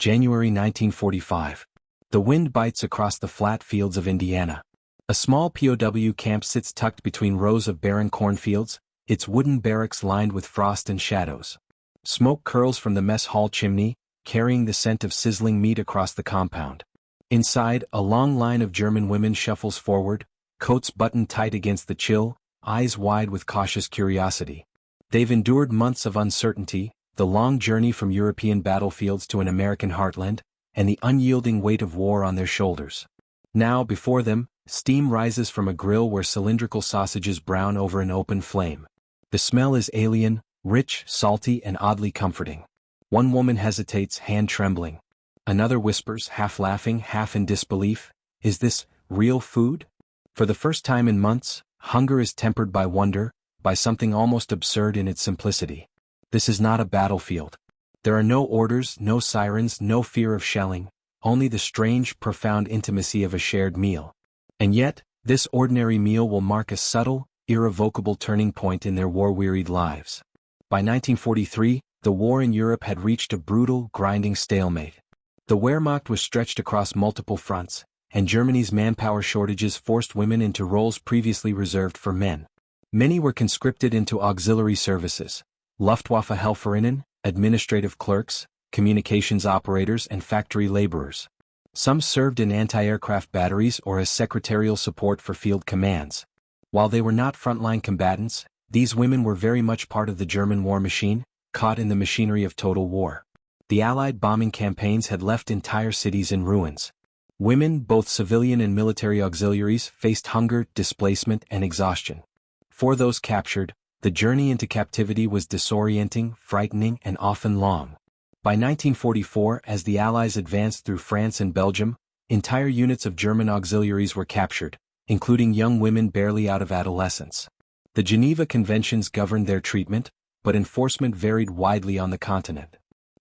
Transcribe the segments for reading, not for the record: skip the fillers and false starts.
January 1945. The wind bites across the flat fields of Indiana. A small POW camp sits tucked between rows of barren cornfields, its wooden barracks lined with frost and shadows. Smoke curls from the mess hall chimney, carrying the scent of sizzling meat across the compound. Inside, a long line of German women shuffles forward, coats buttoned tight against the chill, eyes wide with cautious curiosity. They've endured months of uncertainty, the long journey from European battlefields to an American heartland, and the unyielding weight of war on their shoulders. Now, before them, steam rises from a grill where cylindrical sausages brown over an open flame. The smell is alien, rich, salty, and oddly comforting. One woman hesitates, hand trembling. Another whispers, half laughing, half in disbelief, "Is this real food?" For the first time in months, hunger is tempered by wonder, by something almost absurd in its simplicity. This is not a battlefield. There are no orders, no sirens, no fear of shelling, only the strange, profound intimacy of a shared meal. And yet, this ordinary meal will mark a subtle, irrevocable turning point in their war-wearied lives. By 1943, the war in Europe had reached a brutal, grinding stalemate. The Wehrmacht was stretched across multiple fronts, and Germany's manpower shortages forced women into roles previously reserved for men. Many were conscripted into auxiliary services: Luftwaffe Helferinnen, administrative clerks, communications operators, and factory laborers. Some served in anti-aircraft batteries or as secretarial support for field commands. While they were not frontline combatants, these women were very much part of the German war machine, caught in the machinery of total war. The Allied bombing campaigns had left entire cities in ruins. Women, both civilian and military auxiliaries, faced hunger, displacement, and exhaustion. For those captured, the journey into captivity was disorienting, frightening, and often long. By 1944, as the Allies advanced through France and Belgium, entire units of German auxiliaries were captured, including young women barely out of adolescence. The Geneva Conventions governed their treatment, but enforcement varied widely on the continent.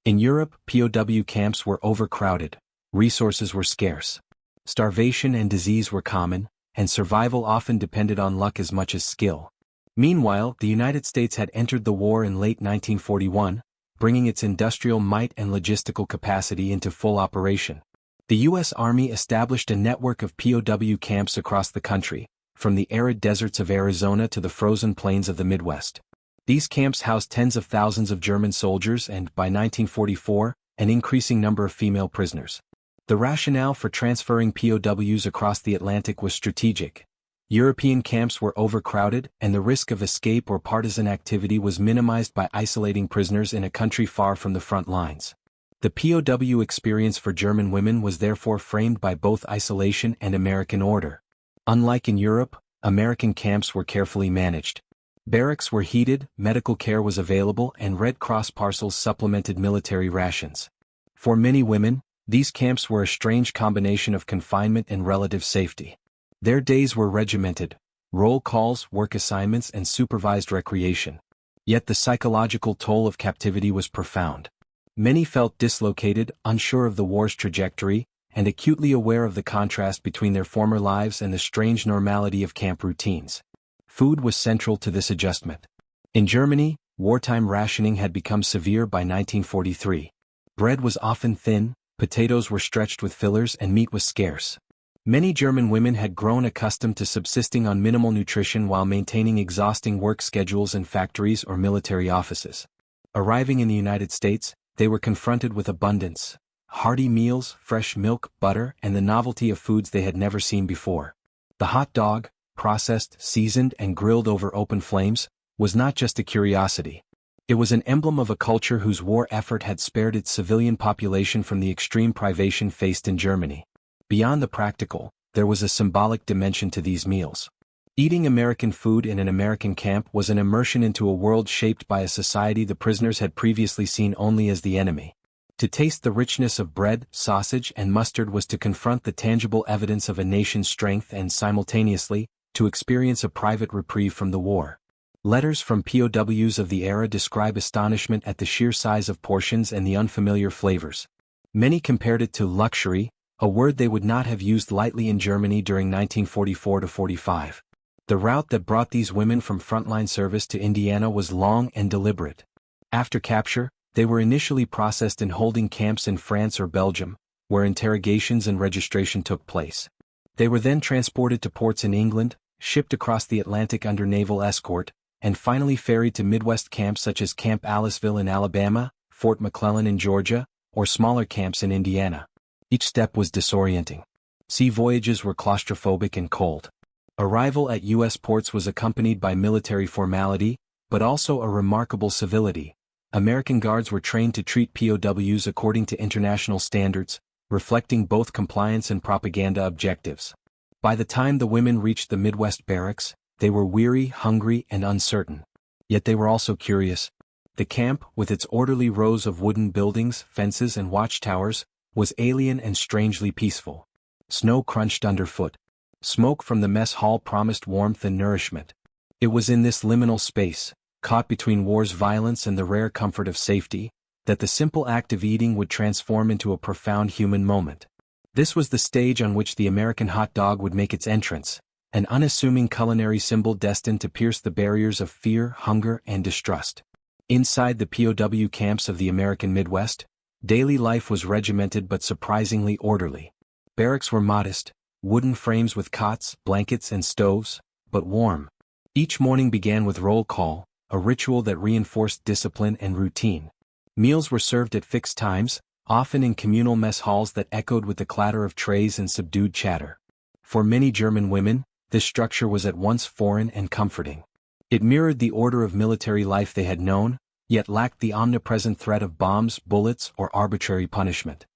In Europe, POW camps were overcrowded, resources were scarce. Starvation and disease were common, and survival often depended on luck as much as skill. Meanwhile, the United States had entered the war in late 1941, bringing its industrial might and logistical capacity into full operation. The U.S. Army established a network of POW camps across the country, from the arid deserts of Arizona to the frozen plains of the Midwest. These camps housed tens of thousands of German soldiers and, by 1944, an increasing number of female prisoners. The rationale for transferring POWs across the Atlantic was strategic. European camps were overcrowded, and the risk of escape or partisan activity was minimized by isolating prisoners in a country far from the front lines. The POW experience for German women was therefore framed by both isolation and American order. Unlike in Europe, American camps were carefully managed. Barracks were heated, medical care was available, and Red Cross parcels supplemented military rations. For many women, these camps were a strange combination of confinement and relative safety. Their days were regimented: roll calls, work assignments, and supervised recreation. Yet the psychological toll of captivity was profound. Many felt dislocated, unsure of the war's trajectory, and acutely aware of the contrast between their former lives and the strange normality of camp routines. Food was central to this adjustment. In Germany, wartime rationing had become severe by 1943. Bread was often thin, potatoes were stretched with fillers, and meat was scarce. Many German women had grown accustomed to subsisting on minimal nutrition while maintaining exhausting work schedules in factories or military offices. Arriving in the United States, they were confronted with abundance: hearty meals, fresh milk, butter, and the novelty of foods they had never seen before. The hot dog, processed, seasoned, and grilled over open flames, was not just a curiosity. It was an emblem of a culture whose war effort had spared its civilian population from the extreme privation faced in Germany. Beyond the practical, there was a symbolic dimension to these meals. Eating American food in an American camp was an immersion into a world shaped by a society the prisoners had previously seen only as the enemy. To taste the richness of bread, sausage, and mustard was to confront the tangible evidence of a nation's strength and, simultaneously, to experience a private reprieve from the war. Letters from POWs of the era describe astonishment at the sheer size of portions and the unfamiliar flavors. Many compared it to luxury, a word they would not have used lightly in Germany during 1944-45. The route that brought these women from frontline service to Indiana was long and deliberate. After capture, They were initially processed in holding camps in France or Belgium, where interrogations and registration took place. They were then transported to ports in England, shipped across the Atlantic under naval escort, and finally ferried to Midwest camps such as Camp Aliceville in Alabama, Fort McClellan in Georgia, or smaller camps in Indiana. Each step was disorienting. Sea voyages were claustrophobic and cold. Arrival at U.S. ports was accompanied by military formality, but also a remarkable civility. American guards were trained to treat POWs according to international standards, reflecting both compliance and propaganda objectives. By the time the women reached the Midwest barracks, they were weary, hungry, and uncertain. Yet they were also curious. The camp, with its orderly rows of wooden buildings, fences, and watchtowers, was alien and strangely peaceful. Snow crunched underfoot. Smoke from the mess hall promised warmth and nourishment. It was in this liminal space, caught between war's violence and the rare comfort of safety, that the simple act of eating would transform into a profound human moment. This was the stage on which the American hot dog would make its entrance, an unassuming culinary symbol destined to pierce the barriers of fear, hunger, and distrust. Inside the POW camps of the American Midwest, daily life was regimented but surprisingly orderly. Barracks were modest, wooden frames with cots, blankets, and stoves, but warm. Each morning began with roll call, a ritual that reinforced discipline and routine. Meals were served at fixed times, often in communal mess halls that echoed with the clatter of trays and subdued chatter. For many German women, this structure was at once foreign and comforting. It mirrored the order of military life they had known, yet lacked the omnipresent threat of bombs, bullets, or arbitrary punishment.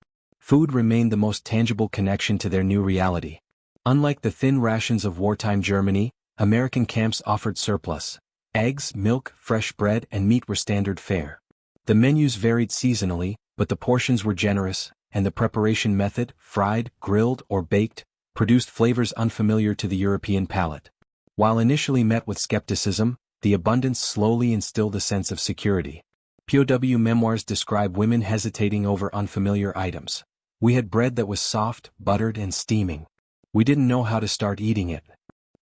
Food remained the most tangible connection to their new reality. Unlike the thin rations of wartime Germany, American camps offered surplus. Eggs, milk, fresh bread, and meat were standard fare. The menus varied seasonally, but the portions were generous, and the preparation method, fried, grilled, or baked, produced flavors unfamiliar to the European palate. While initially met with skepticism, the abundance slowly instilled a sense of security. POW memoirs describe women hesitating over unfamiliar items. We had bread that was soft, buttered, and steaming. We didn't know how to start eating it.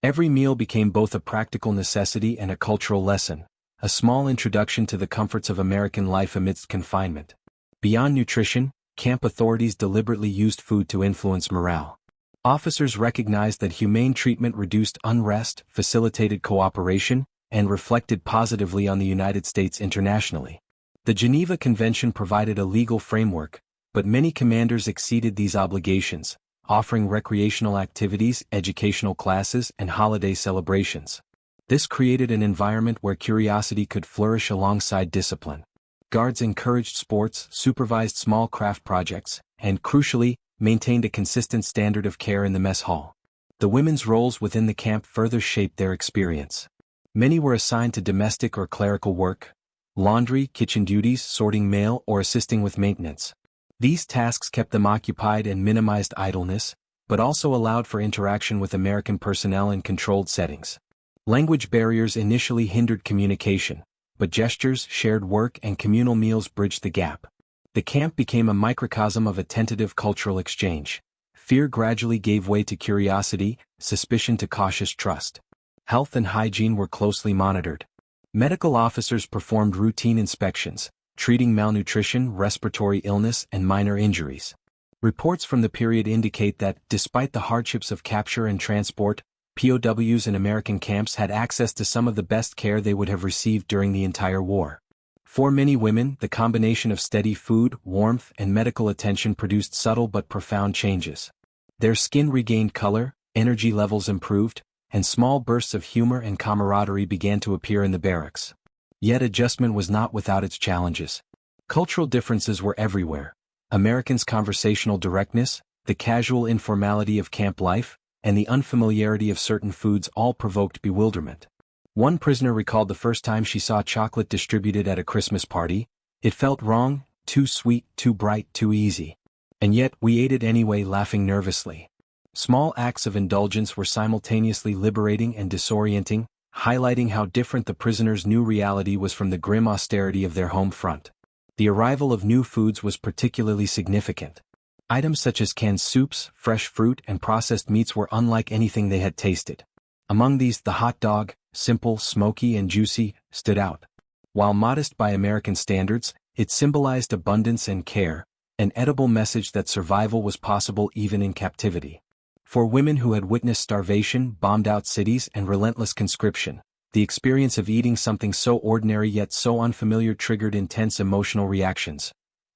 Every meal became both a practical necessity and a cultural lesson, a small introduction to the comforts of American life amidst confinement. Beyond nutrition, camp authorities deliberately used food to influence morale. Officers recognized that humane treatment reduced unrest, facilitated cooperation, and reflected positively on the United States internationally. The Geneva Convention provided a legal framework, but many commanders exceeded these obligations, offering recreational activities, educational classes, and holiday celebrations. This created an environment where curiosity could flourish alongside discipline. Guards encouraged sports, supervised small craft projects, and, crucially, maintained a consistent standard of care in the mess hall. The women's roles within the camp further shaped their experience. Many were assigned to domestic or clerical work, laundry, kitchen duties, sorting mail, or assisting with maintenance. These tasks kept them occupied and minimized idleness, but also allowed for interaction with American personnel in controlled settings. Language barriers initially hindered communication, but gestures, shared work, and communal meals bridged the gap. The camp became a microcosm of a tentative cultural exchange. Fear gradually gave way to curiosity, suspicion to cautious trust. Health and hygiene were closely monitored. Medical officers performed routine inspections, treating malnutrition, respiratory illness, and minor injuries. Reports from the period indicate that, despite the hardships of capture and transport, POWs in American camps had access to some of the best care they would have received during the entire war. For many women, the combination of steady food, warmth, and medical attention produced subtle but profound changes. Their skin regained color, energy levels improved, and small bursts of humor and camaraderie began to appear in the barracks. Yet adjustment was not without its challenges. Cultural differences were everywhere. Americans' conversational directness, the casual informality of camp life, and the unfamiliarity of certain foods all provoked bewilderment. One prisoner recalled the first time she saw chocolate distributed at a Christmas party. It felt wrong, too sweet, too bright, too easy. And yet we ate it anyway, laughing nervously. Small acts of indulgence were simultaneously liberating and disorienting, highlighting how different the prisoners' new reality was from the grim austerity of their home front. The arrival of new foods was particularly significant. Items such as canned soups, fresh fruit, and processed meats were unlike anything they had tasted. Among these, the hot dog, simple, smoky, and juicy, stood out. While modest by American standards, It symbolized abundance and care, an edible message that survival was possible even in captivity. For women who had witnessed starvation, bombed-out cities, and relentless conscription, the experience of eating something so ordinary yet so unfamiliar triggered intense emotional reactions.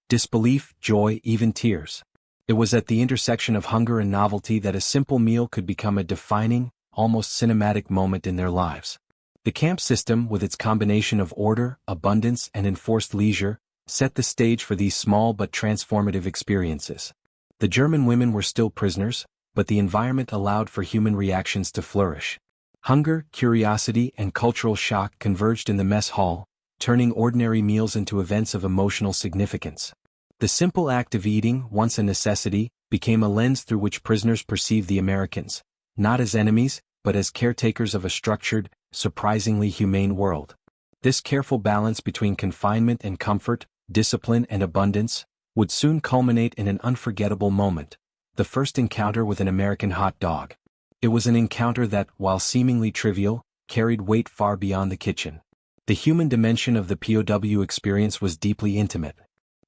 Disbelief, joy, even tears. It was at the intersection of hunger and novelty that a simple meal could become a defining, almost cinematic moment in their lives. The camp system, with its combination of order, abundance, and enforced leisure, set the stage for these small but transformative experiences. The German women were still prisoners, but the environment allowed for human reactions to flourish. Hunger, curiosity, and cultural shock converged in the mess hall, turning ordinary meals into events of emotional significance. The simple act of eating, once a necessity, became a lens through which prisoners perceived the Americans, not as enemies, but as caretakers of a structured, surprisingly humane world. This careful balance between confinement and comfort, discipline and abundance, would soon culminate in an unforgettable moment, the first encounter with an American hot dog. It was an encounter that, while seemingly trivial, carried weight far beyond the kitchen. The human dimension of the POW experience was deeply intimate.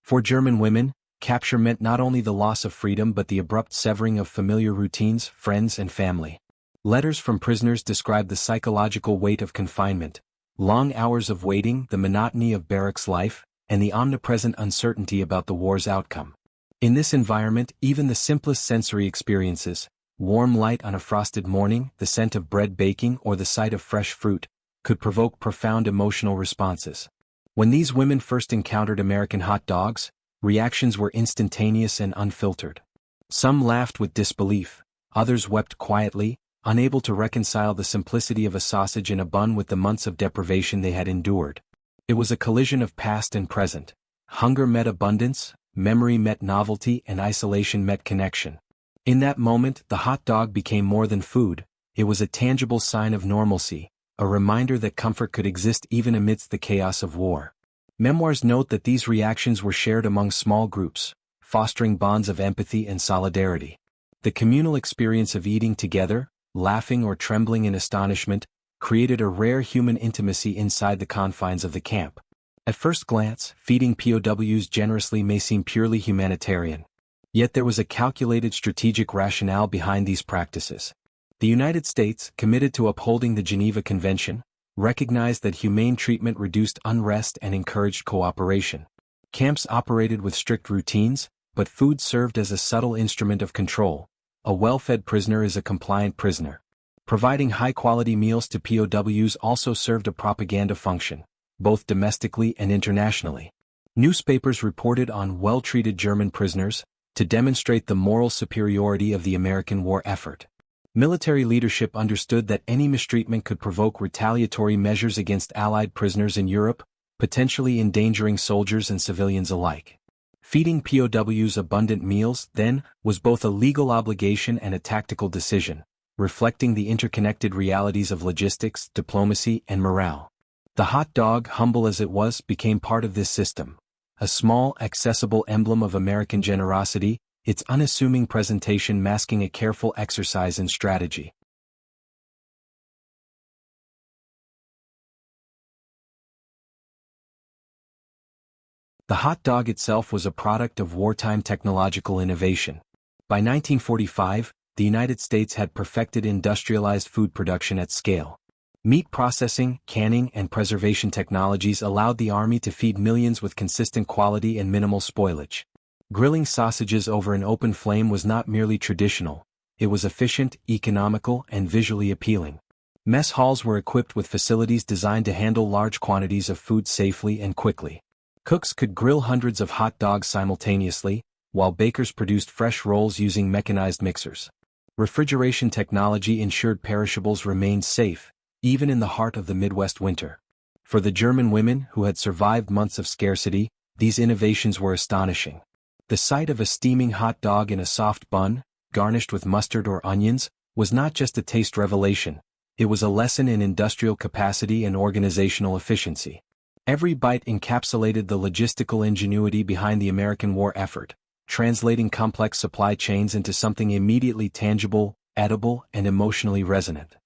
For German women, capture meant not only the loss of freedom but the abrupt severing of familiar routines, friends, and family. Letters from prisoners described the psychological weight of confinement, long hours of waiting, the monotony of barracks life, and the omnipresent uncertainty about the war's outcome. In this environment, even the simplest sensory experiences, warm light on a frosted morning, the scent of bread baking, or the sight of fresh fruit, could provoke profound emotional responses. When these women first encountered American hot dogs, reactions were instantaneous and unfiltered. Some laughed with disbelief, others wept quietly, unable to reconcile the simplicity of a sausage in a bun with the months of deprivation they had endured. It was a collision of past and present. Hunger met abundance, memory met novelty, and isolation met connection. In that moment, the hot dog became more than food. It was a tangible sign of normalcy, a reminder that comfort could exist even amidst the chaos of war. Memoirs note that these reactions were shared among small groups, fostering bonds of empathy and solidarity. The communal experience of eating together, laughing or trembling in astonishment, created a rare human intimacy inside the confines of the camp. At first glance, feeding POWs generously may seem purely humanitarian. Yet there was a calculated strategic rationale behind these practices. The United States, committed to upholding the Geneva Convention, recognized that humane treatment reduced unrest and encouraged cooperation. Camps operated with strict routines, but food served as a subtle instrument of control. A well-fed prisoner is a compliant prisoner. Providing high-quality meals to POWs also served a propaganda function, both domestically and internationally. Newspapers reported on well-treated German prisoners, to demonstrate the moral superiority of the American war effort. Military leadership understood that any mistreatment could provoke retaliatory measures against Allied prisoners in Europe, potentially endangering soldiers and civilians alike. Feeding POWs abundant meals, then, was both a legal obligation and a tactical decision, reflecting the interconnected realities of logistics, diplomacy, and morale. The hot dog, humble as it was, became part of this system. A small, accessible emblem of American generosity, its unassuming presentation masking a careful exercise in strategy. The hot dog itself was a product of wartime technological innovation. By 1945, the United States had perfected industrialized food production at scale. Meat processing, canning, and preservation technologies allowed the Army to feed millions with consistent quality and minimal spoilage. Grilling sausages over an open flame was not merely traditional, it was efficient, economical, and visually appealing. Mess halls were equipped with facilities designed to handle large quantities of food safely and quickly. Cooks could grill hundreds of hot dogs simultaneously, while bakers produced fresh rolls using mechanized mixers. Refrigeration technology ensured perishables remained safe, even in the heart of the Midwest winter. For the German women who had survived months of scarcity, these innovations were astonishing. The sight of a steaming hot dog in a soft bun, garnished with mustard or onions, was not just a taste revelation, it was a lesson in industrial capacity and organizational efficiency. Every bite encapsulated the logistical ingenuity behind the American war effort, translating complex supply chains into something immediately tangible, edible, and emotionally resonant.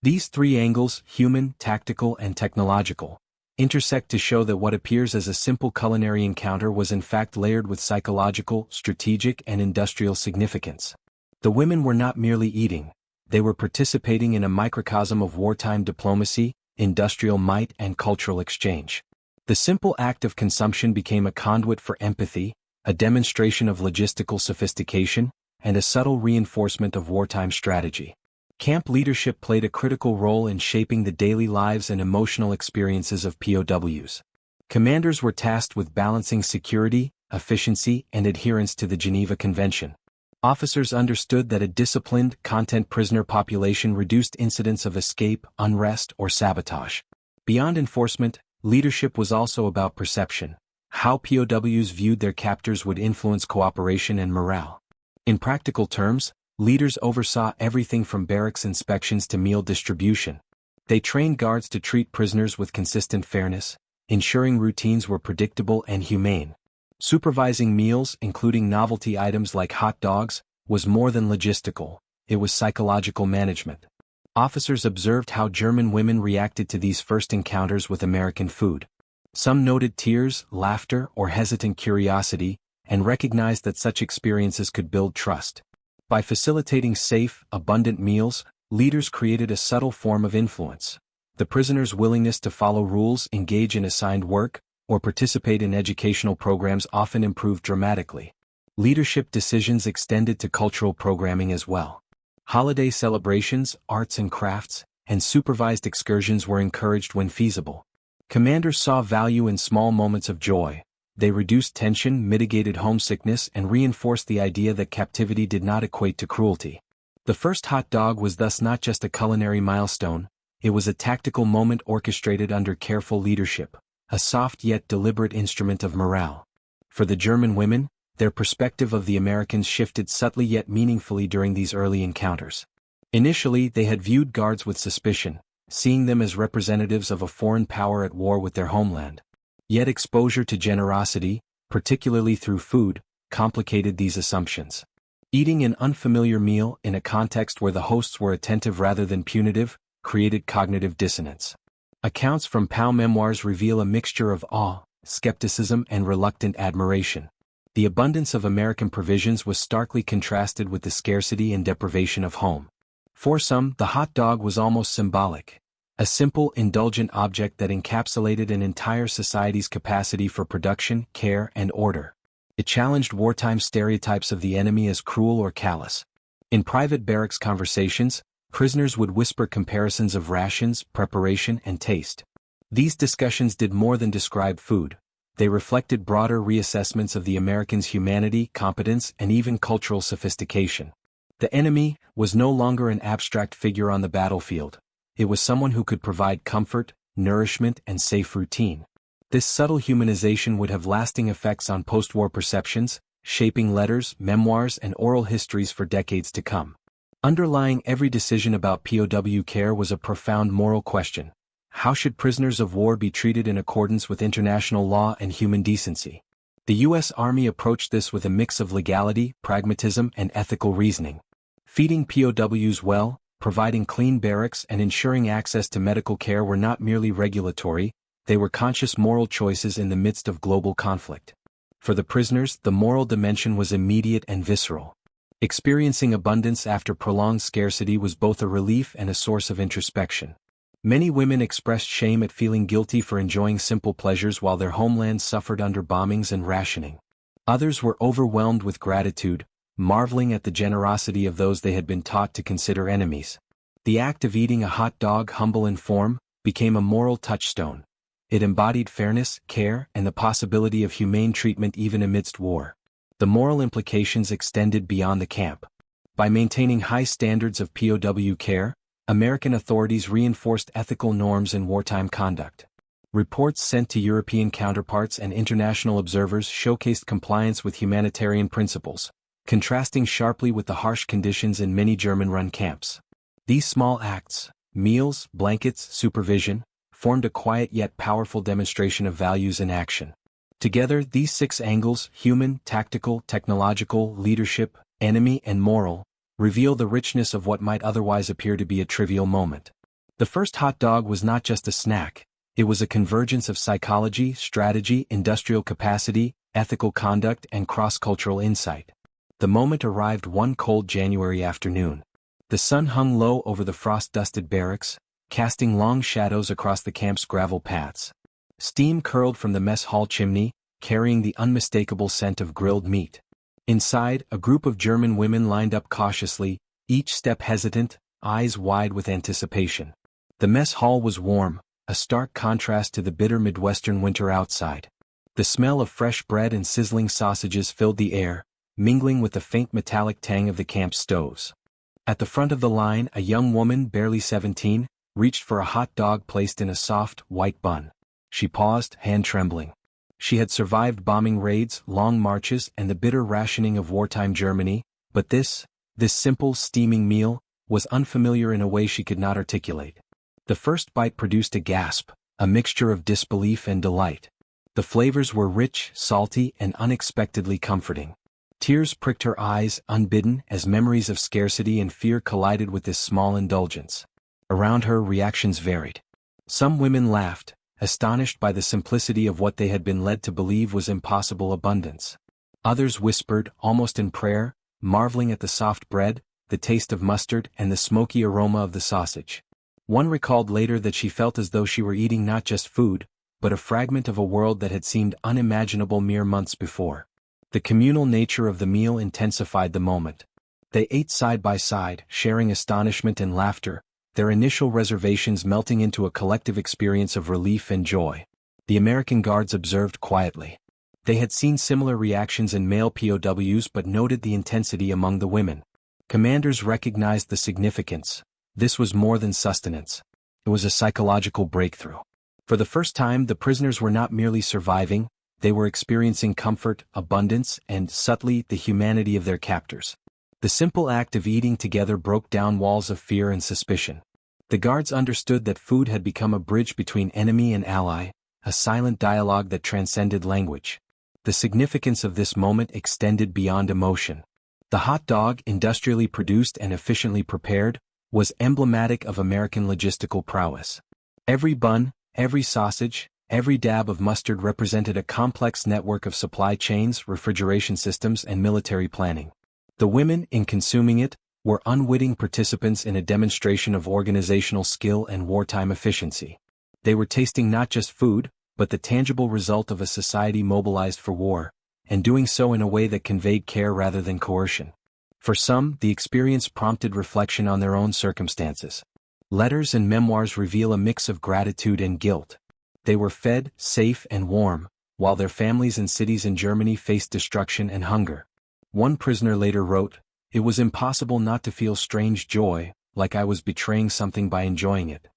These three angles, human, tactical, and technological, intersect to show that what appears as a simple culinary encounter was in fact layered with psychological, strategic, and industrial significance. The women were not merely eating, they were participating in a microcosm of wartime diplomacy, industrial might, and cultural exchange. The simple act of consumption became a conduit for empathy, a demonstration of logistical sophistication, and a subtle reinforcement of wartime strategy. Camp leadership played a critical role in shaping the daily lives and emotional experiences of POWs. Commanders were tasked with balancing security, efficiency, and adherence to the Geneva Convention. Officers understood that a disciplined, content prisoner population reduced incidents of escape, unrest, or sabotage. Beyond enforcement, leadership was also about perception. How POWs viewed their captors would influence cooperation and morale. In practical terms, leaders oversaw everything from barracks inspections to meal distribution. They trained guards to treat prisoners with consistent fairness, ensuring routines were predictable and humane. Supervising meals, including novelty items like hot dogs, was more than logistical, it was psychological management. Officers observed how German women reacted to these first encounters with American food. Some noted tears, laughter, or hesitant curiosity, and recognized that such experiences could build trust. By facilitating safe, abundant meals, leaders created a subtle form of influence. The prisoners' willingness to follow rules, engage in assigned work, or participate in educational programs often improved dramatically. Leadership decisions extended to cultural programming as well. Holiday celebrations, arts and crafts, and supervised excursions were encouraged when feasible. Commanders saw value in small moments of joy. They reduced tension, mitigated homesickness, and reinforced the idea that captivity did not equate to cruelty. The first hot dog was thus not just a culinary milestone, it was a tactical moment orchestrated under careful leadership, a soft yet deliberate instrument of morale. For the German women, their perspective of the Americans shifted subtly yet meaningfully during these early encounters. Initially, they had viewed guards with suspicion, seeing them as representatives of a foreign power at war with their homeland. Yet exposure to generosity, particularly through food, complicated these assumptions. Eating an unfamiliar meal in a context where the hosts were attentive rather than punitive, created cognitive dissonance. Accounts from POW memoirs reveal a mixture of awe, skepticism, and reluctant admiration. The abundance of American provisions was starkly contrasted with the scarcity and deprivation of home. For some, the hot dog was almost symbolic. A simple, indulgent object that encapsulated an entire society's capacity for production, care, and order. It challenged wartime stereotypes of the enemy as cruel or callous. In private barracks conversations, prisoners would whisper comparisons of rations, preparation, and taste. These discussions did more than describe food. They reflected broader reassessments of the Americans' humanity, competence, and even cultural sophistication. The enemy was no longer an abstract figure on the battlefield. It was someone who could provide comfort, nourishment, and safe routine. This subtle humanization would have lasting effects on post-war perceptions, shaping letters, memoirs, and oral histories for decades to come. Underlying every decision about POW care was a profound moral question. How should prisoners of war be treated in accordance with international law and human decency? The U.S. Army approached this with a mix of legality, pragmatism, and ethical reasoning. Feeding POWs well, providing clean barracks, and ensuring access to medical care were not merely regulatory, they were conscious moral choices in the midst of global conflict. For the prisoners, the moral dimension was immediate and visceral. Experiencing abundance after prolonged scarcity was both a relief and a source of introspection. Many women expressed shame at feeling guilty for enjoying simple pleasures while their homelands suffered under bombings and rationing. Others were overwhelmed with gratitude, marveling at the generosity of those they had been taught to consider enemies. The act of eating a hot dog, humble in form, became a moral touchstone. It embodied fairness, care, and the possibility of humane treatment even amidst war. The moral implications extended beyond the camp. By maintaining high standards of POW care, American authorities reinforced ethical norms in wartime conduct. Reports sent to European counterparts and international observers showcased compliance with humanitarian principles, contrasting sharply with the harsh conditions in many German-run camps. These small acts, meals, blankets, supervision, formed a quiet yet powerful demonstration of values in action. Together, these 6 angles, human, tactical, technological, leadership, enemy, and moral, reveal the richness of what might otherwise appear to be a trivial moment. The first hot dog was not just a snack, It was a convergence of psychology, strategy, industrial capacity, ethical conduct, and cross-cultural insight. The moment arrived one cold January afternoon. The sun hung low over the frost-dusted barracks, casting long shadows across the camp's gravel paths. Steam curled from the mess hall chimney, carrying the unmistakable scent of grilled meat. Inside, a group of German women lined up cautiously, each step hesitant, eyes wide with anticipation. The mess hall was warm, a stark contrast to the bitter Midwestern winter outside. The smell of fresh bread and sizzling sausages filled the air, mingling with the faint metallic tang of the camp stoves. At the front of the line, a young woman, barely 17, reached for a hot dog placed in a soft, white bun. She paused, hand trembling. She had survived bombing raids, long marches, and the bitter rationing of wartime Germany, but this simple, steaming meal, was unfamiliar in a way she could not articulate. The first bite produced a gasp, a mixture of disbelief and delight. The flavors were rich, salty, and unexpectedly comforting. Tears pricked her eyes, unbidden, as memories of scarcity and fear collided with this small indulgence. Around her, reactions varied. Some women laughed, astonished by the simplicity of what they had been led to believe was impossible abundance. Others whispered, almost in prayer, marveling at the soft bread, the taste of mustard, and the smoky aroma of the sausage. One recalled later that she felt as though she were eating not just food, but a fragment of a world that had seemed unimaginable mere months before. The communal nature of the meal intensified the moment. They ate side by side, sharing astonishment and laughter, their initial reservations melting into a collective experience of relief and joy. The American guards observed quietly. They had seen similar reactions in male POWs but noted the intensity among the women. Commanders recognized the significance. This was more than sustenance. It was a psychological breakthrough. For the first time, the prisoners were not merely surviving, they were experiencing comfort, abundance, and, subtly, the humanity of their captors. The simple act of eating together broke down walls of fear and suspicion. The guards understood that food had become a bridge between enemy and ally, a silent dialogue that transcended language. The significance of this moment extended beyond emotion. The hot dog, industrially produced and efficiently prepared, was emblematic of American logistical prowess. Every bun, every sausage, every dab of mustard represented a complex network of supply chains, refrigeration systems, and military planning. The women, in consuming it, were unwitting participants in a demonstration of organizational skill and wartime efficiency. They were tasting not just food, but the tangible result of a society mobilized for war, and doing so in a way that conveyed care rather than coercion. For some, the experience prompted reflection on their own circumstances. Letters and memoirs reveal a mix of gratitude and guilt. They were fed, safe, and warm, while their families and cities in Germany faced destruction and hunger. One prisoner later wrote, "It was impossible not to feel strange joy, like I was betraying something by enjoying it."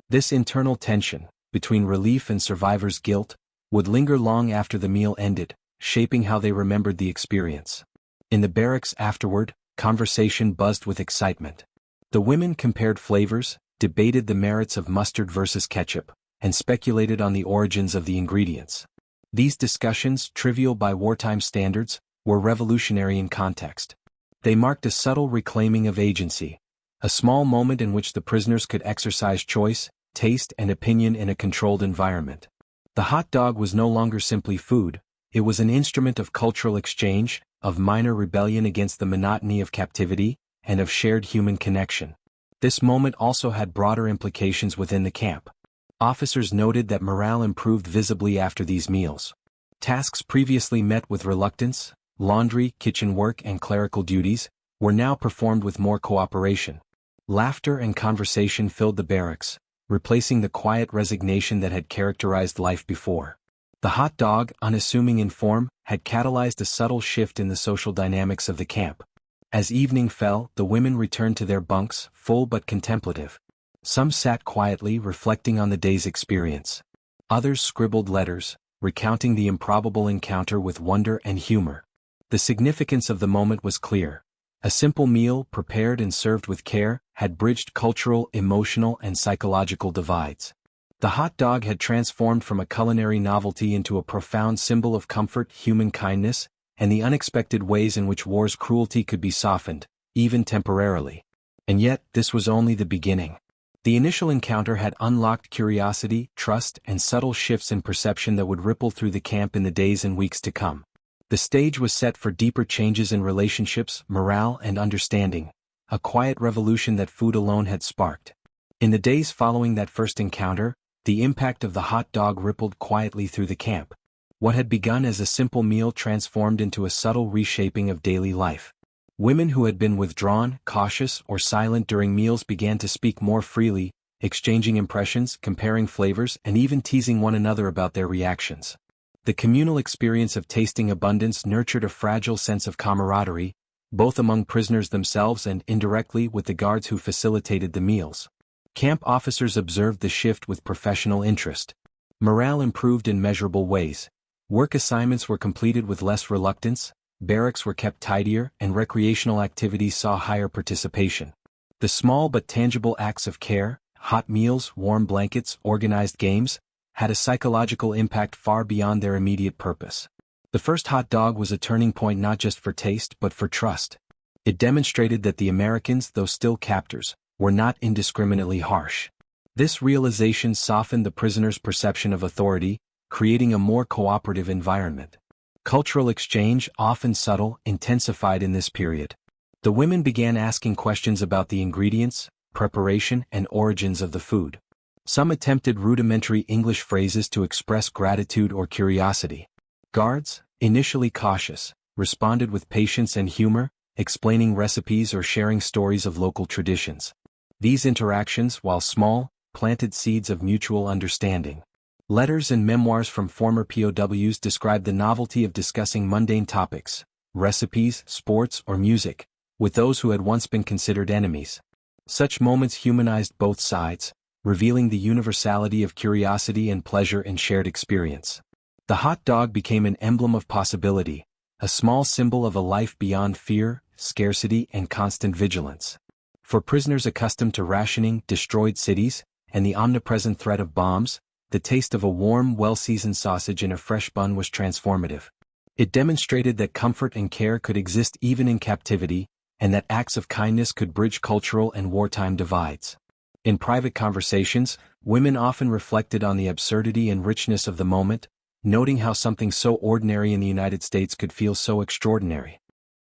This internal tension, between relief and survivors' guilt, would linger long after the meal ended, shaping how they remembered the experience. In the barracks afterward, conversation buzzed with excitement. The women compared flavors, debated the merits of mustard versus ketchup, and speculated on the origins of the ingredients. These discussions, trivial by wartime standards, were revolutionary in context. They marked a subtle reclaiming of agency, a small moment in which the prisoners could exercise choice, taste, and opinion in a controlled environment. The hot dog was no longer simply food, it was an instrument of cultural exchange, of minor rebellion against the monotony of captivity, and of shared human connection. This moment also had broader implications within the camp. Officers noted that morale improved visibly after these meals. Tasks previously met with reluctance, laundry, kitchen work, and clerical duties, were now performed with more cooperation. Laughter and conversation filled the barracks, replacing the quiet resignation that had characterized life before. The hot dog, unassuming in form, had catalyzed a subtle shift in the social dynamics of the camp. As evening fell, the women returned to their bunks, full but contemplative. Some sat quietly, reflecting on the day's experience. Others scribbled letters, recounting the improbable encounter with wonder and humor. The significance of the moment was clear. A simple meal, prepared and served with care, had bridged cultural, emotional, and psychological divides. The hot dog had transformed from a culinary novelty into a profound symbol of comfort, human kindness, and the unexpected ways in which war's cruelty could be softened, even temporarily. And yet, this was only the beginning. The initial encounter had unlocked curiosity, trust, and subtle shifts in perception that would ripple through the camp in the days and weeks to come. The stage was set for deeper changes in relationships, morale, and understanding, a quiet revolution that food alone had sparked. In the days following that first encounter, the impact of the hot dog rippled quietly through the camp. What had begun as a simple meal transformed into a subtle reshaping of daily life. Women who had been withdrawn, cautious, or silent during meals began to speak more freely, exchanging impressions, comparing flavors, and even teasing one another about their reactions. The communal experience of tasting abundance nurtured a fragile sense of camaraderie, both among prisoners themselves and indirectly with the guards who facilitated the meals. Camp officers observed the shift with professional interest. Morale improved in measurable ways. Work assignments were completed with less reluctance, barracks were kept tidier, and recreational activities saw higher participation. The small but tangible acts of care, hot meals, warm blankets, organized games, had a psychological impact far beyond their immediate purpose. The first hot dog was a turning point not just for taste but for trust. It demonstrated that the Americans, though still captors, were not indiscriminately harsh. This realization softened the prisoners' perception of authority, creating a more cooperative environment. Cultural exchange, often subtle, intensified in this period. The women began asking questions about the ingredients, preparation, and origins of the food. Some attempted rudimentary English phrases to express gratitude or curiosity. Guards, initially cautious, responded with patience and humor, explaining recipes or sharing stories of local traditions. These interactions, while small, planted seeds of mutual understanding. Letters and memoirs from former POWs describe the novelty of discussing mundane topics, recipes, sports, or music, with those who had once been considered enemies. Such moments humanized both sides, revealing the universality of curiosity and pleasure in shared experience. The hot dog became an emblem of possibility, a small symbol of a life beyond fear, scarcity, and constant vigilance. For prisoners accustomed to rationing, destroyed cities, and the omnipresent threat of bombs, the taste of a warm, well-seasoned sausage in a fresh bun was transformative. It demonstrated that comfort and care could exist even in captivity, and that acts of kindness could bridge cultural and wartime divides. In private conversations, women often reflected on the absurdity and richness of the moment, noting how something so ordinary in the United States could feel so extraordinary.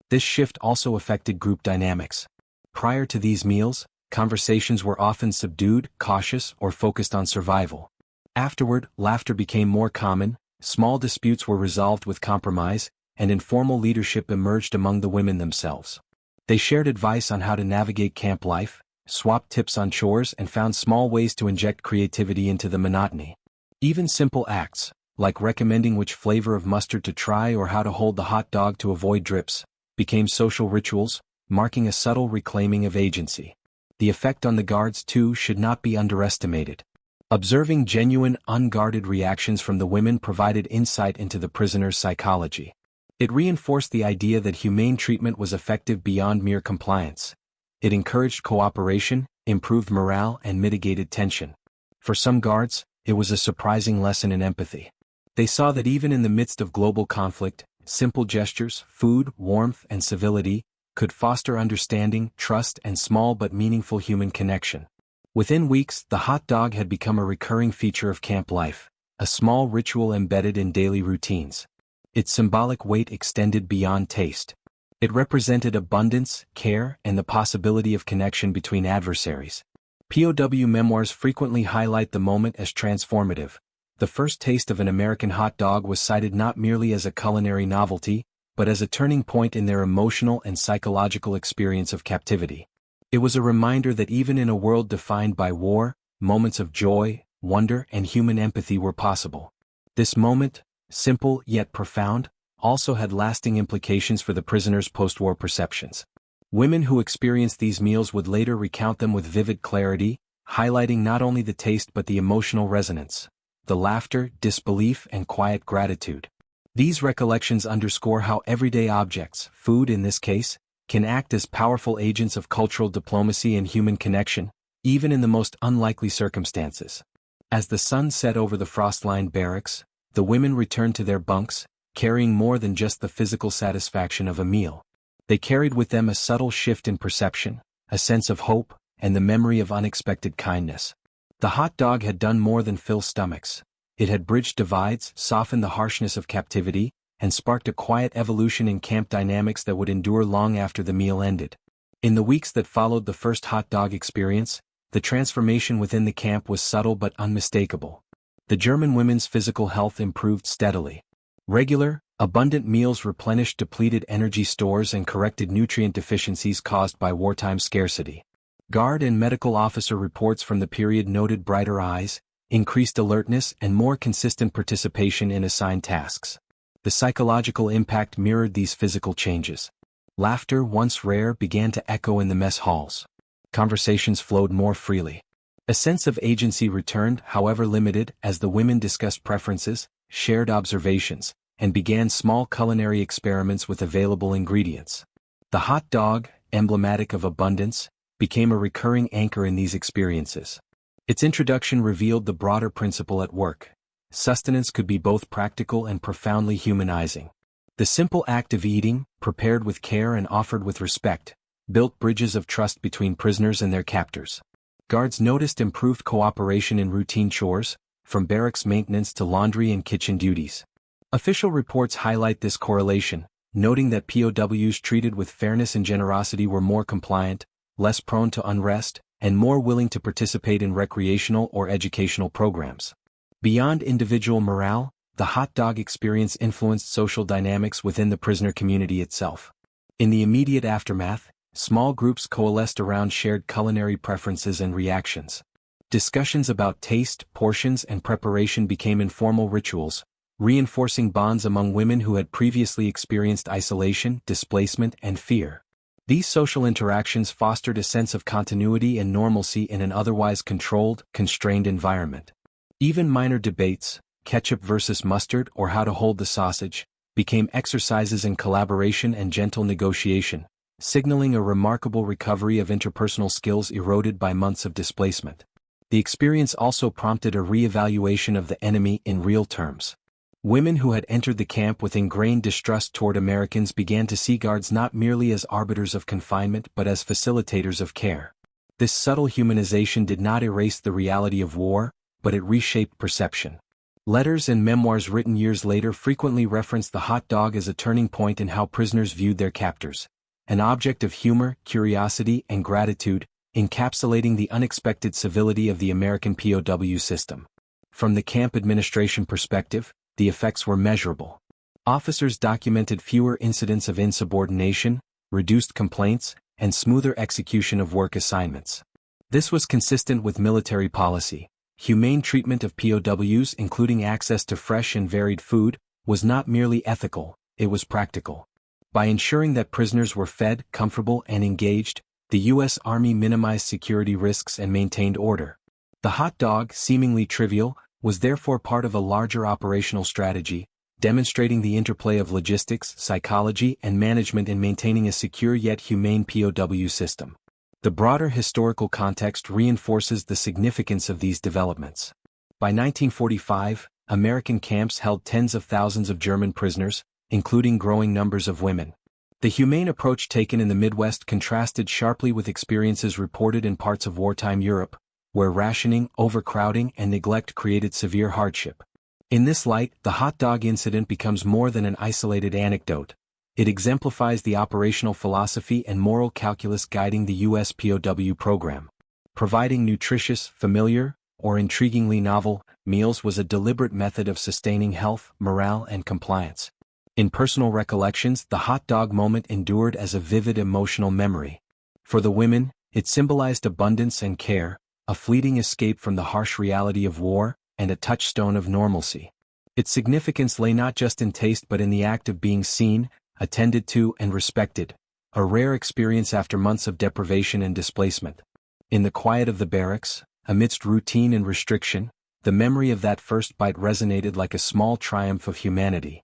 This shift also affected group dynamics. Prior to these meals, conversations were often subdued, cautious, or focused on survival. Afterward, laughter became more common, small disputes were resolved with compromise, and informal leadership emerged among the women themselves. They shared advice on how to navigate camp life, swapped tips on chores, and found small ways to inject creativity into the monotony. Even simple acts, like recommending which flavor of mustard to try or how to hold the hot dog to avoid drips, became social rituals, marking a subtle reclaiming of agency. The effect on the guards, too, should not be underestimated. Observing genuine, unguarded reactions from the women provided insight into the prisoner's psychology. It reinforced the idea that humane treatment was effective beyond mere compliance. It encouraged cooperation, improved morale, and mitigated tension. For some guards, it was a surprising lesson in empathy. They saw that even in the midst of global conflict, simple gestures, food, warmth, and civility, could foster understanding, trust, and small but meaningful human connection. Within weeks, the hot dog had become a recurring feature of camp life, a small ritual embedded in daily routines. Its symbolic weight extended beyond taste. It represented abundance, care, and the possibility of connection between adversaries. POW memoirs frequently highlight the moment as transformative. The first taste of an American hot dog was cited not merely as a culinary novelty, but as a turning point in their emotional and psychological experience of captivity. It was a reminder that even in a world defined by war, moments of joy, wonder, and human empathy were possible. This moment, simple yet profound, also had lasting implications for the prisoners' post-war perceptions. Women who experienced these meals would later recount them with vivid clarity, highlighting not only the taste but the emotional resonance, the laughter, disbelief, and quiet gratitude. These recollections underscore how everyday objects, food in this case, can act as powerful agents of cultural diplomacy and human connection, even in the most unlikely circumstances. As the sun set over the frost-lined barracks, the women returned to their bunks, carrying more than just the physical satisfaction of a meal. They carried with them a subtle shift in perception, a sense of hope, and the memory of unexpected kindness. The hot dog had done more than fill stomachs. It had bridged divides, softened the harshness of captivity, and sparked a quiet evolution in camp dynamics that would endure long after the meal ended. In the weeks that followed the first hot dog experience, the transformation within the camp was subtle but unmistakable. The German women's physical health improved steadily. Regular, abundant meals replenished depleted energy stores and corrected nutrient deficiencies caused by wartime scarcity. Guard and medical officer reports from the period noted brighter eyes, increased alertness, and more consistent participation in assigned tasks. The psychological impact mirrored these physical changes. Laughter, once rare, began to echo in the mess halls. Conversations flowed more freely. A sense of agency returned, however limited, as the women discussed preferences, shared observations, and began small culinary experiments with available ingredients. The hot dog, emblematic of abundance, became a recurring anchor in these experiences. Its introduction revealed the broader principle at work. Sustenance could be both practical and profoundly humanizing. The simple act of eating, prepared with care and offered with respect, built bridges of trust between prisoners and their captors. Guards noticed improved cooperation in routine chores, from barracks maintenance to laundry and kitchen duties. Official reports highlight this correlation, noting that POWs treated with fairness and generosity were more compliant, less prone to unrest, and more willing to participate in recreational or educational programs. Beyond individual morale, the hot dog experience influenced social dynamics within the prisoner community itself. In the immediate aftermath, small groups coalesced around shared culinary preferences and reactions. Discussions about taste, portions, and preparation became informal rituals, reinforcing bonds among women who had previously experienced isolation, displacement, and fear. These social interactions fostered a sense of continuity and normalcy in an otherwise controlled, constrained environment. Even minor debates, ketchup versus mustard or how to hold the sausage, became exercises in collaboration and gentle negotiation, signaling a remarkable recovery of interpersonal skills eroded by months of displacement. The experience also prompted a re-evaluation of the enemy in real terms. Women who had entered the camp with ingrained distrust toward Americans began to see guards not merely as arbiters of confinement but as facilitators of care. This subtle humanization did not erase the reality of war, but it reshaped perception. Letters and memoirs written years later frequently referenced the hot dog as a turning point in how prisoners viewed their captors, an object of humor, curiosity, and gratitude, encapsulating the unexpected civility of the American POW system. From the camp administration perspective, the effects were measurable. Officers documented fewer incidents of insubordination, reduced complaints, and smoother execution of work assignments. This was consistent with military policy. Humane treatment of POWs, including access to fresh and varied food, was not merely ethical, it was practical. By ensuring that prisoners were fed, comfortable, and engaged, the U.S. Army minimized security risks and maintained order. The hot dog, seemingly trivial, was therefore part of a larger operational strategy, demonstrating the interplay of logistics, psychology, and management in maintaining a secure yet humane POW system. The broader historical context reinforces the significance of these developments. By 1945, American camps held tens of thousands of German prisoners, including growing numbers of women. The humane approach taken in the Midwest contrasted sharply with experiences reported in parts of wartime Europe, where rationing, overcrowding, and neglect created severe hardship. In this light, the hot dog incident becomes more than an isolated anecdote. It exemplifies the operational philosophy and moral calculus guiding the U.S. POW program. Providing nutritious, familiar, or intriguingly novel meals was a deliberate method of sustaining health, morale, and compliance. In personal recollections, the hot dog moment endured as a vivid emotional memory. For the women, it symbolized abundance and care, a fleeting escape from the harsh reality of war, and a touchstone of normalcy. Its significance lay not just in taste but in the act of being seen, attended to, and respected, a rare experience after months of deprivation and displacement. In the quiet of the barracks, amidst routine and restriction, the memory of that first bite resonated like a small triumph of humanity.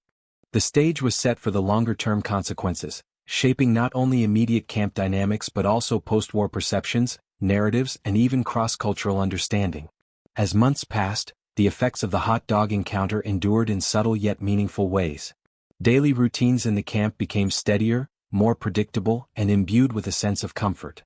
The stage was set for the longer-term consequences, shaping not only immediate camp dynamics but also post-war perceptions, narratives, and even cross-cultural understanding. As months passed, the effects of the hot dog encounter endured in subtle yet meaningful ways. Daily routines in the camp became steadier, more predictable, and imbued with a sense of comfort.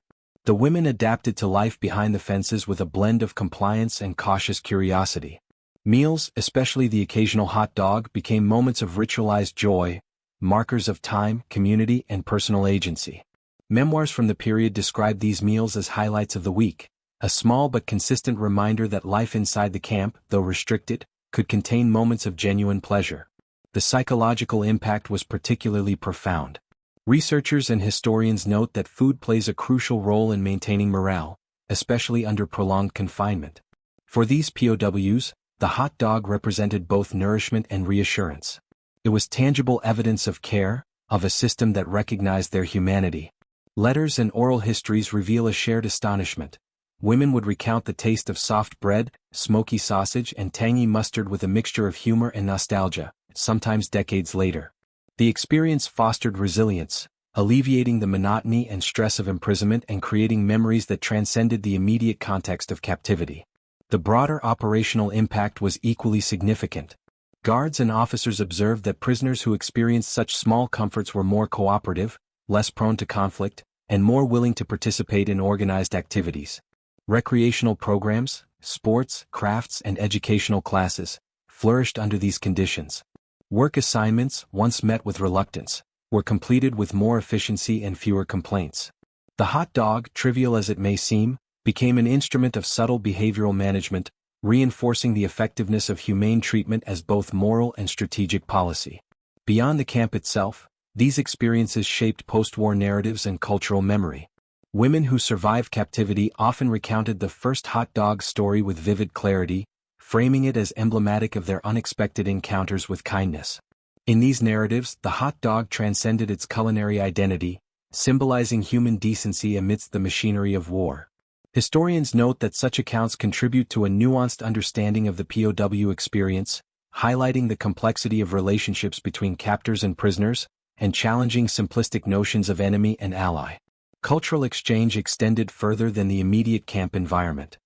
The women adapted to life behind the fences with a blend of compliance and cautious curiosity. Meals, especially the occasional hot dog, became moments of ritualized joy, markers of time, community, and personal agency. Memoirs from the period describe these meals as highlights of the week, a small but consistent reminder that life inside the camp, though restricted, could contain moments of genuine pleasure. The psychological impact was particularly profound. Researchers and historians note that food plays a crucial role in maintaining morale, especially under prolonged confinement. For these POWs, the hot dog represented both nourishment and reassurance. It was tangible evidence of care, of a system that recognized their humanity. Letters and oral histories reveal a shared astonishment. Women would recount the taste of soft bread, smoky sausage, and tangy mustard with a mixture of humor and nostalgia, sometimes decades later. The experience fostered resilience, alleviating the monotony and stress of imprisonment and creating memories that transcended the immediate context of captivity. The broader operational impact was equally significant. Guards and officers observed that prisoners who experienced such small comforts were more cooperative, less prone to conflict, and more willing to participate in organized activities. Recreational programs, sports, crafts, and educational classes flourished under these conditions. Work assignments, once met with reluctance, were completed with more efficiency and fewer complaints. The hot dog, trivial as it may seem, became an instrument of subtle behavioral management, reinforcing the effectiveness of humane treatment as both moral and strategic policy. Beyond the camp itself, these experiences shaped post-war narratives and cultural memory. Women who survived captivity often recounted the first hot dog story with vivid clarity, framing it as emblematic of their unexpected encounters with kindness. In these narratives, the hot dog transcended its culinary identity, symbolizing human decency amidst the machinery of war. Historians note that such accounts contribute to a nuanced understanding of the POW experience, highlighting the complexity of relationships between captors and prisoners, and challenging simplistic notions of enemy and ally. Cultural exchange extended further than the immediate camp environment.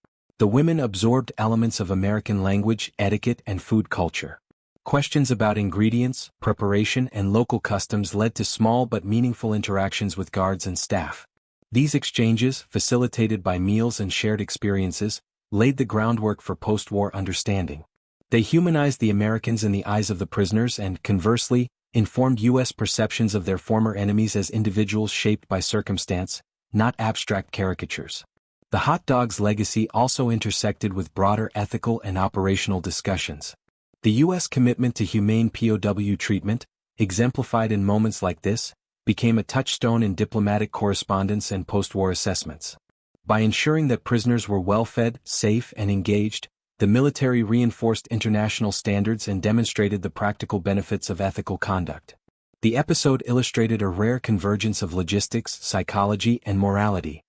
The women absorbed elements of American language, etiquette, and food culture. Questions about ingredients, preparation, and local customs led to small but meaningful interactions with guards and staff. These exchanges, facilitated by meals and shared experiences, laid the groundwork for post-war understanding. They humanized the Americans in the eyes of the prisoners and, conversely, informed U.S. perceptions of their former enemies as individuals shaped by circumstance, not abstract caricatures. The hot dog's legacy also intersected with broader ethical and operational discussions. The U.S. commitment to humane POW treatment, exemplified in moments like this, became a touchstone in diplomatic correspondence and post-war assessments. By ensuring that prisoners were well-fed, safe, and engaged, the military reinforced international standards and demonstrated the practical benefits of ethical conduct. The episode illustrated a rare convergence of logistics, psychology, and morality,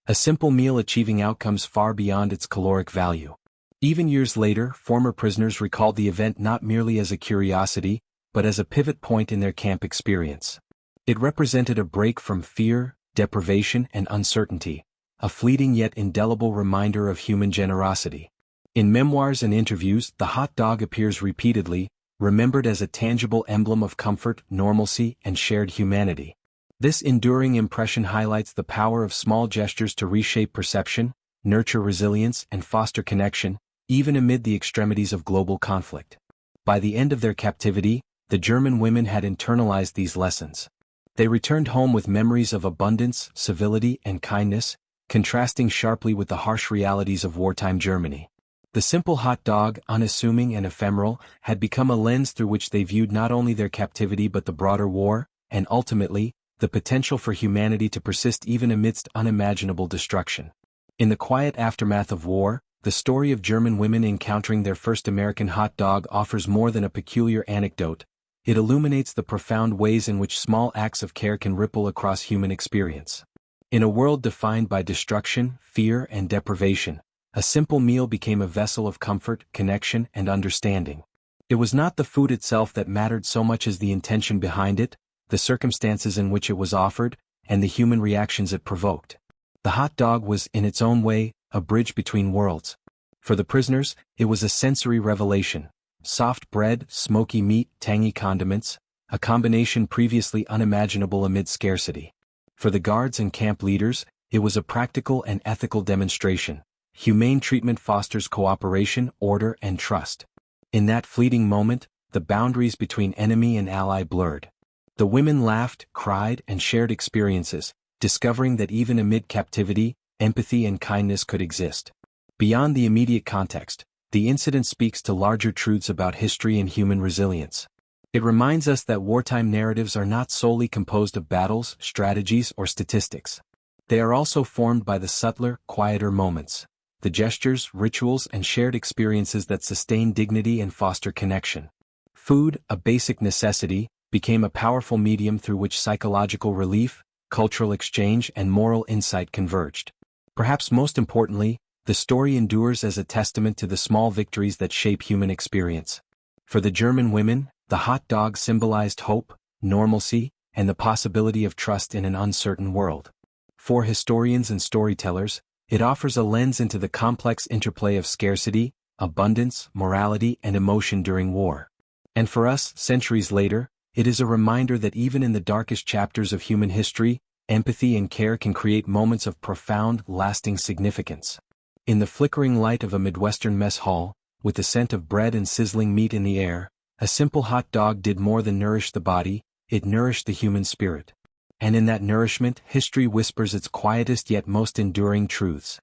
a simple meal achieving outcomes far beyond its caloric value. Even years later, former prisoners recalled the event not merely as a curiosity, but as a pivot point in their camp experience. It represented a break from fear, deprivation, and uncertainty, a fleeting yet indelible reminder of human generosity. In memoirs and interviews, the hot dog appears repeatedly, remembered as a tangible emblem of comfort, normalcy, and shared humanity. This enduring impression highlights the power of small gestures to reshape perception, nurture resilience, and foster connection, even amid the extremities of global conflict. By the end of their captivity, the German women had internalized these lessons. They returned home with memories of abundance, civility, and kindness, contrasting sharply with the harsh realities of wartime Germany. The simple hot dog, unassuming and ephemeral, had become a lens through which they viewed not only their captivity but the broader war, and ultimately, the potential for humanity to persist even amidst unimaginable destruction. In the quiet aftermath of war, the story of German women encountering their first American hot dog offers more than a peculiar anecdote. It illuminates the profound ways in which small acts of care can ripple across human experience. In a world defined by destruction, fear, and deprivation, a simple meal became a vessel of comfort, connection, and understanding. It was not the food itself that mattered so much as the intention behind it, the circumstances in which it was offered, and the human reactions it provoked. The hot dog was, in its own way, a bridge between worlds. For the prisoners, it was a sensory revelation. Soft bread, smoky meat, tangy condiments, a combination previously unimaginable amid scarcity. For the guards and camp leaders, It was a practical and ethical demonstration. Humane treatment fosters cooperation, order, and trust. In that fleeting moment, the boundaries between enemy and ally blurred. The women laughed, cried, and shared experiences, discovering that even amid captivity, empathy and kindness could exist. Beyond the immediate context, the incident speaks to larger truths about history and human resilience. It reminds us that wartime narratives are not solely composed of battles, strategies, or statistics. They are also formed by the subtler, quieter moments, the gestures, rituals, and shared experiences that sustain dignity and foster connection. Food, a basic necessity, became a powerful medium through which psychological relief, cultural exchange, and moral insight converged. Perhaps most importantly, the story endures as a testament to the small victories that shape human experience. For the German women, the hot dog symbolized hope, normalcy, and the possibility of trust in an uncertain world. For historians and storytellers, it offers a lens into the complex interplay of scarcity, abundance, morality, and emotion during war. And for us, centuries later, it is a reminder that even in the darkest chapters of human history, empathy and care can create moments of profound, lasting significance. In the flickering light of a Midwestern mess hall, with the scent of bread and sizzling meat in the air, a simple hot dog did more than nourish the body, it nourished the human spirit. And in that nourishment, history whispers its quietest yet most enduring truths.